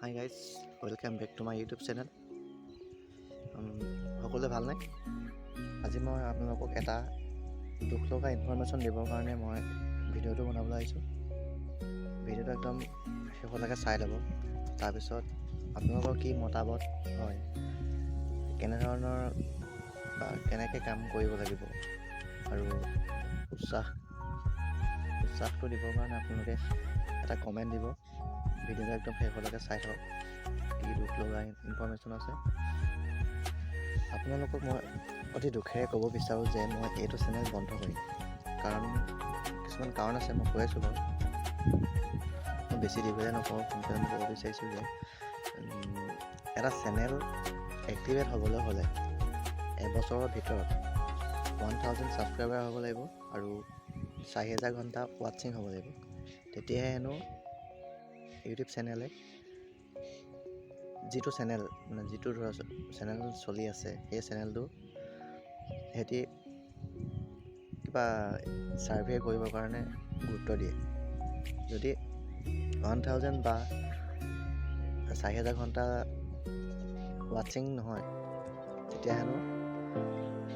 Hi guys, welcome back to my YouTube channel. সকলোৱে ভালনে? আজি মই আপোনালোকক এটা দুখ লগা ইনফৰমেশ্যন দিবৰ কাৰণে মই ভিডিঅ'টো বনাবলৈ আহিছোঁ। ভিডিঅ'টো একদম শেষলৈকে চাই ল'ব। তাৰপিছত আপোনালোকৰ কি মতামত হয়, কেনেধৰণৰ বা কেনেকৈ কাম কৰিব লাগিব আৰু উৎসাহটো দিবৰ কাৰণে আপোনালোকে এটা কমেণ্ট দিব। ভিডিঅ'টো একদম শেষলৈকে চাই থওক, কি দুখ লগা ইনফৰমেশ্যন আছে। আপোনালোকক মই অতি দুখেৰে ক'ব বিচাৰোঁ যে মই এইটো চেনেল বন্ধ কৰিম, কাৰণ কিছুমান কাৰণ আছে। মই কৈ আছোঁ বাৰু, মই বেছি দীঘলীয়া নকওঁ। সোনকালে মই ক'ব বিচাৰিছোঁ যে এটা চেনেল এক্টিভেট হ'বলৈ হ'লে এবছৰৰ ভিতৰত 1000 ছাবস্ক্ৰাইবাৰ হ'ব লাগিব আৰু 4000 ঘণ্টা ৱাটছিং হ'ব লাগিব। তেতিয়াহে হেনো ইউটিউব চেনেলে যিটো চেনেল চলি আছে, সেই চেনেলটো সিহঁতি কিবা ছাৰ্ভে কৰিবৰ কাৰণে গুৰুত্ব দিয়ে। যদি 1000 বা 4000 ঘণ্টা ৱাটছিং নহয়, তেতিয়া হেনো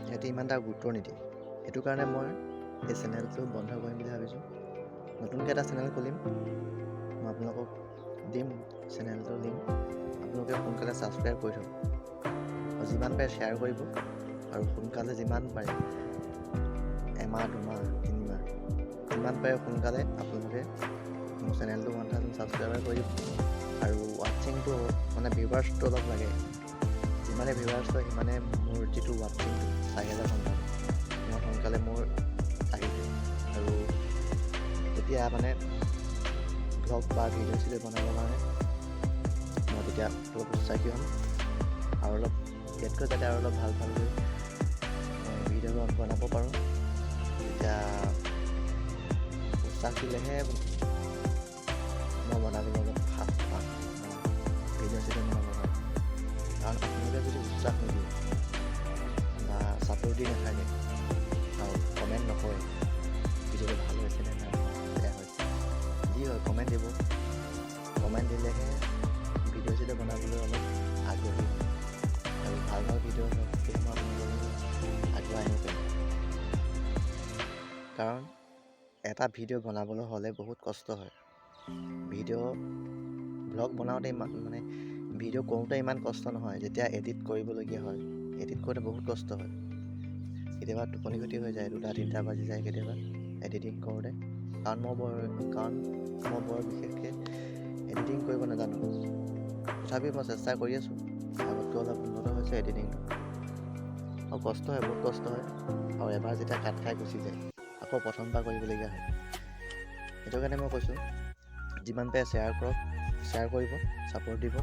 সিহঁতি ইমান এটা গুৰুত্ব নিদিয়ে। সেইটো কাৰণে মই এই চেনেলটো বন্ধ কৰিম বুলি ভাবিছোঁ। নতুনকৈ এটা চেনেল খুলিম, মই আপোনালোকক দিম চেনেলটোৰ লিংক। আপোনালোকে সোনকালে ছাবস্ক্ৰাইব কৰি থ'ব আৰু যিমান পাৰে শ্বেয়াৰ কৰিব, আৰু সোনকালে যিমান পাৰে, এমাহ 2 মাহ 3 মাহ যিমান পাৰে সোনকালে আপোনালোকে মোৰ চেনেলটো 1000 ছাবস্ক্ৰাইবাৰ কৰি দিব। আৰু ৱাটছিংটো মানে ভিউৱাৰ্ছটো অলপ লাগে। যিমানে ভিউৱাৰ্ছ হয় সিমানে মোৰ যিটো ৱাটছিংটো 4000 ঘণ্টা ইমান সোনকালে মোৰ আহি যায়। আৰু তেতিয়া মানে ব্লগ বা ভিডিঅ' বনাবৰ কাৰণে মই তেতিয়া অলপ উৎসাহী হ'ম, আৰু অলপ ইয়াতকৈ যাতে আৰু অলপ ভালকৈ ভিডিঅ' বনাব পাৰোঁ। তেতিয়া উৎসাহ দিলেহে মই বনাবলৈ অলপ সাহ পাম, ভিডিঅ' বনাব পাৰোঁ। কাৰণ আপোনালোকে যদি উৎসাহ নিদিয়ে বা ছাপোৰ্ট দি নাথাকে আৰু কমেণ্ট নকৰে, ভিডিঅ'টো ভাল হৈছে নে নাই, বেয়া হৈছে, যি হয় কমেণ্ট দিব। কমেণ্ট দিলেহে ভিডিঅ' বনাবলৈ অলপ আগ্ৰহী হয়, আৰু ভাল ভিডিঅ' হওক তেতিয়া মই আপোনালোকক আগুৱাই আনিব পাৰিম। কাৰণ এটা ভিডিঅ' বনাবলৈ হ'লে বহুত কষ্ট হয়। ব্লগ বনাওঁতে ভিডিঅ' কৰোঁতে ইমান কষ্ট নহয়। যেতিয়া এডিট কৰিবলগীয়া হয়, এডিট কৰোঁতে বহুত কষ্ট হয়। কেতিয়াবা টোপনি ক্ষতি হৈ যায়, 2-3টা বাজি যায় কেতিয়াবা এডিটিং কৰোঁতে। কাৰণ মই বৰ বিশেষকৈ এডিটিং কৰিব নাজানো। তথাপিও মই চেষ্টা কৰি আছোঁ, আগতকৈ অলপ উন্নত হৈছে এডিটিংটো। আৰু কষ্ট হয়, বহুত কষ্ট হয়। আৰু এবাৰ যেতিয়া কাট খাই গুচি যায়, আকৌ প্ৰথমবাৰ কৰিবলগীয়া হয়। সেইটো কাৰণে মই কৈছোঁ, যিমান পাৰে শ্বেয়াৰ কৰক, শ্বেয়াৰ কৰিব, ছাপোৰ্ট দিব।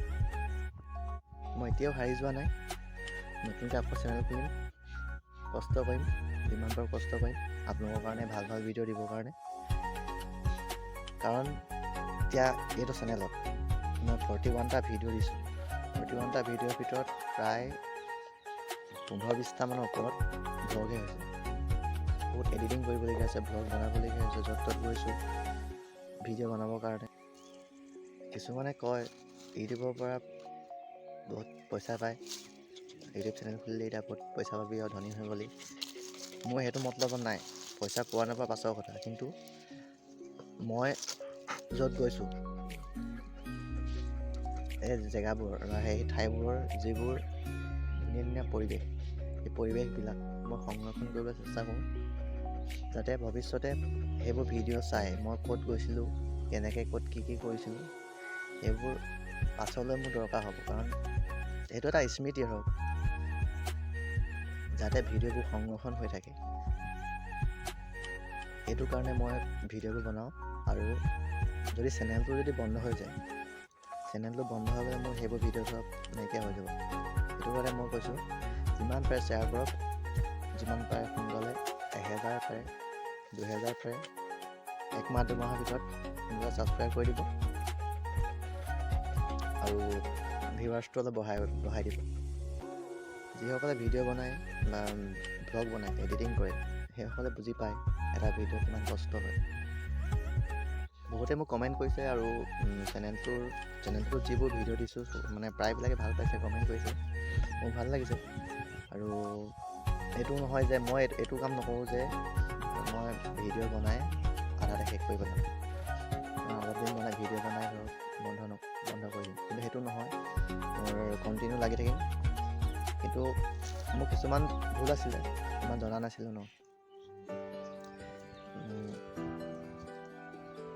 মই এতিয়াও হাৰি যোৱা নাই, নতুনকৈ আকৌ চেনেল খুলিম, কষ্ট কৰিম, যিমান পাৰোঁ কষ্ট কৰিম আপোনালোকৰ কাৰণে, ভাল ভিডিঅ' দিবৰ কাৰণে। কাৰণ এতিয়া এইটো চেনেলত মই 41টা ভিডিঅ' দিছোঁ। 41টা ভিডিঅ'ৰ ভিতৰত প্ৰায় 15-20টামানৰ ওপৰত ভ্লগহে হৈছে। বহুত এডিটিং কৰিবলগীয়া আছে, ভ্লগ বনাবলগীয়া হৈছে, য'ত ত'ত গৈছোঁ ভিডিঅ' বনাবৰ কাৰণে। কিছুমানে কয় ইউটিউবৰ পৰা বহুত পইচা পায়, ইউটিউব চেনেল খুলিলে এতিয়া বহুত পইচা পাবি আৰু ধনী হৈ গ'লি। মোৰ সেইটো মতলবত নাই, পইচা পোৱা নোপোৱা পাছৰ কথা। কিন্তু মই য'ত গৈছোঁ, এই জেগাবোৰ বা সেই ঠাইবোৰৰ যিবোৰ ধুনীয়া পৰিৱেশ, সেই পৰিৱেশবিলাক মই সংৰক্ষণ কৰিবলৈ চেষ্টা কৰোঁ, যাতে ভৱিষ্যতে সেইবোৰ ভিডিঅ' চাই মই ক'ত গৈছিলোঁ, কেনেকৈ ক'ত কি কৰিছিলোঁ, সেইবোৰ পাছলৈ মোৰ দৰকাৰ হ'ব। কাৰণ সেইটো এটা স্মৃতি হওক, যাতে ভিডিঅ'বোৰ সংৰক্ষণ হৈ থাকে। সেইটো কাৰণে মই ভিডিঅ'বোৰ বনাওঁ। আৰু যদি চেনেলটো বন্ধ হৈ যায়, চেনেলটো বন্ধ হৈ গ'লে মোৰ সেইবোৰ ভিডিঅ' চব নাইকিয়া হৈ যাব। সেইটো কাৰণে মই কৈছোঁ, যিমান পাৰে শ্বেয়াৰ কৰক, যিমান পাৰে সোনকালে 1000 পাৰে, 2000 পাৰে, 1 মাহ 2 মাহৰ ভিতৰত সোনকালে ছাবস্ক্ৰাইব কৰি দিব, আৰু ভিউৱাৰ্ছটো অলপ বঢ়াই দিব। যিসকলে ভিডিঅ' বনায় বা ভ্লগ বনায়, এডিটিং কৰে, সেইসকলে বুজি পায় এটা ভিডিঅ' কিমান কষ্ট হয়। বহুতে মোক কমেণ্ট কৰিছে আৰু চেনেলটোত যিবোৰ ভিডিঅ' দিছোঁ মানে প্ৰায়বিলাকে ভাল পাইছে, কমেণ্ট কৰিছে, মোৰ ভাল লাগিছে। আৰু এইটো নহয় যে মই এইটো কাম নকৰোঁ যে মই ভিডিঅ' বনাই আধাতে শেষ কৰি পেলাম, অলপ দিন বনাই ভিডিঅ' বনাই ধৰক বন্ধ কৰি দিম, কিন্তু সেইটো নহয়, মোৰ কণ্টিনিউ লাগি থাকিম। কিন্তু মোৰ কিছুমান ভুল আছিলে, ইমান জনা নাছিলোঁ ন।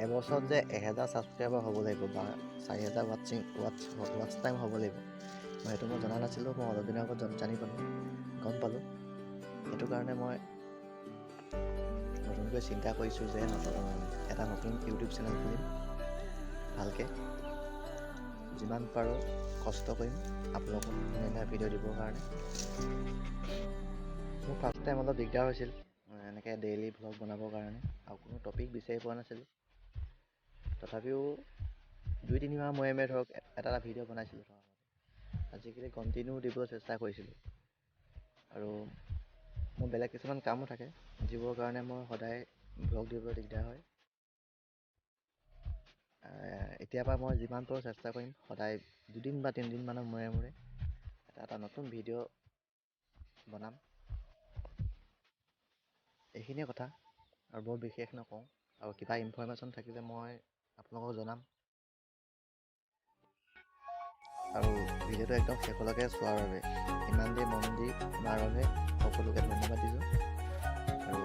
এবছৰত যে 1000 ছাবস্ক্ৰাইবাৰ হ'ব লাগিব বা 4000 ৱাটচ টাইম হ'ব লাগিব, সেইটো মই জনা নাছিলোঁ। মই অলপ দিনৰ আগত গম পালোঁ। সেইটো কাৰণে মই নতুনকৈ চিন্তা কৰিছোঁ যে এটা নতুন ইউটিউব চেনেল খুলিম, ভালকৈ যিমান পাৰোঁ কষ্ট কৰিম আপোনালোকক ধুনীয়া ভিডিঅ' দিবৰ কাৰণে। মোৰ ফাৰ্ষ্ট টাইম অলপ দিগদাৰ হৈছিল এনেকৈ ডেইলি ভ্লগ বনাবৰ কাৰণে, আৰু কোনো টপিক বিচাৰি পোৱা নাছিলোঁ। তথাপিও 2-3 মাহ মূৰে ধৰক এটা ভিডিঅ' বনাইছিলোঁ। আজিকালি কণ্টিনিউ দিবলৈ চেষ্টা কৰিছিলোঁ। আৰু মোৰ বেলেগ কিছুমান কামো থাকে, যিবোৰৰ কাৰণে মই সদায় ভ্লগ দিবলৈ দিগদাৰ হয়। এতিয়াৰ পৰা মই যিমান পাৰোঁ চেষ্টা কৰিম, সদায় 2 বা 3 দিনমানৰ মূৰে এটা নতুন ভিডিঅ' বনাম। এইখিনিয়ে কথা, আৰু বৰ বিশেষ নকওঁ। আৰু কিবা ইনফৰমেশ্যন থাকিলে মই আপোনালোকক জনাম। আৰু ভিডিঅ'টো একদম শেষলৈকে চোৱাৰ বাবে, ইমান দেৰি মন দি শুনাৰ বাবে সকলোকে ধন্যবাদ দিছোঁ। আৰু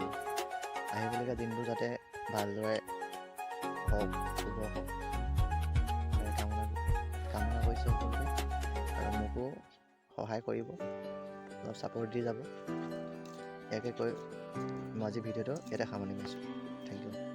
আহিবলগীয়া দিনবোৰ যাতে ভালদৰে হওক, শুভ হওক, কামনা কৰিছোঁ সকলোকে। আৰু মোকো সহায় কৰিব, অলপ ছাপোৰ্ট দি যাব। ইয়াকে কৈ মই আজি ভিডিঅ'টো ইয়াতে সামৰণি মাৰিছোঁ। Thank U.